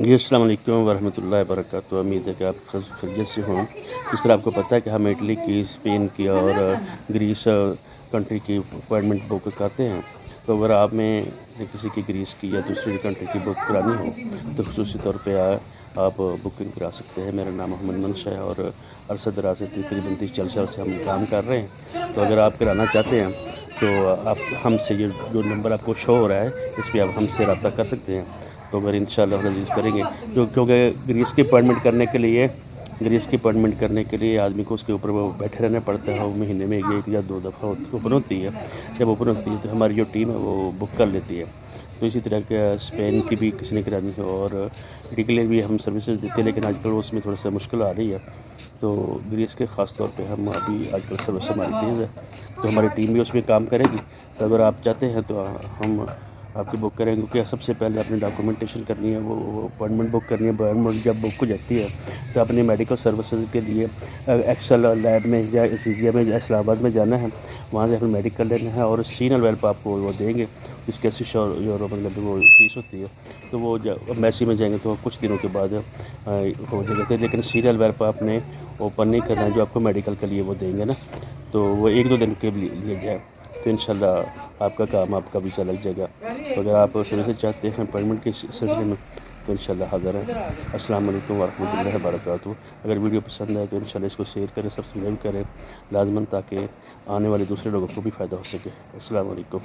جی السلام علیکم ورحمۃ اللہ وبرکاتہ۔ امید ہے کہ آپ خیریت سے ہوں۔ جس طرح آپ کو پتہ ہے کہ ہم اٹلی کی، اسپین کی اور گریس کنٹری کی اپائنٹمنٹ بک کرتے ہیں، تو اگر آپ میں کسی کی گریس کی یا دوسری کنٹری کی بک کرانی ہو تو خصوصی طور پہ آپ بکنگ کرا سکتے ہیں۔ میرا نام محمد منشا ہے اور عرصہ دراز سے تقریباً 30-40 سال سے ہم کام کر رہے ہیں۔ تو اگر آپ کرانا چاہتے ہیں تو آپ ہم سے، یہ جو نمبر آپ کو شو ہو رہا ہے اس پہ آپ ہم سے رابطہ کر سکتے ہیں۔ تو اگر انشاءاللہ عزیز کریں گے، کیونکہ گریس کی اپائنٹمنٹ کرنے کے لیے آدمی کو اس کے اوپر وہ بیٹھے رہنا پڑتا ہے۔ وہ مہینے میں 1 یا 2 دفعہ اوپن ہوتی ہے۔ جب اوپن ہوتی ہے تو ہماری جو ٹیم ہے وہ بک کر لیتی ہے۔ تو اسی طرح کہ اسپین کی بھی کسی نے کرانی ہو، اور اٹلی کے لیے بھی ہم سروسز دیتے ہیں، لیکن آج کل اس میں تھوڑا سا مشکل آ رہی ہے۔ تو گریس کے خاص طور پہ ہم ابھی آج کل سروس ہماری تیز ہے، تو ہماری ٹیم بھی اس میں کام کرے گی۔ تو اگر آپ چاہتے ہیں تو ہم آپ کی بک کریں گے، کیونکہ سب سے پہلے اپنی ڈاکومنٹیشن کرنی ہے، وہ اپائنٹمنٹ بک کرنی ہے۔ اپائنٹمنٹ جب بک ہو جاتی ہے تو اپنی میڈیکل سروسز کے لیے ایکسل لیب میں یا عزیزیہ میں یا اسلام آباد میں جانا ہے، وہاں سے ہمیں میڈیکل لینا ہے، اور سینل ویلپ آپ کو وہ دیں گے، جس کی 80 یورو مطلب وہ فیس ہوتی ہے۔ تو وہ ایمبیسی میں جائیں گے تو کچھ دنوں کے بعد ہو جائے گا، لیکن سیریل ویلپ آپ نے اوپن نہیں کرنا ہے، جو آپ کو میڈیکل کے لیے وہ دیں گے نا، تو وہ 1-2 دن کے لیے جائے تو انشاءاللہ آپ کا کام، آپ کا ویزا لگ جائے گا۔ تو اگر آپ سروسز چاہتے ہیں اپائنٹمنٹ کے سلسلے میں تو انشاءاللہ حاضر ہیں۔ السلام علیکم ورحمۃ اللہ وبرکاتہ۔ اگر ویڈیو پسند آئے تو انشاءاللہ اس کو شیئر کریں، سبسکرائب کریں لازماً، تاکہ آنے والے دوسرے لوگوں کو بھی فائدہ ہو سکے۔ السلام علیکم۔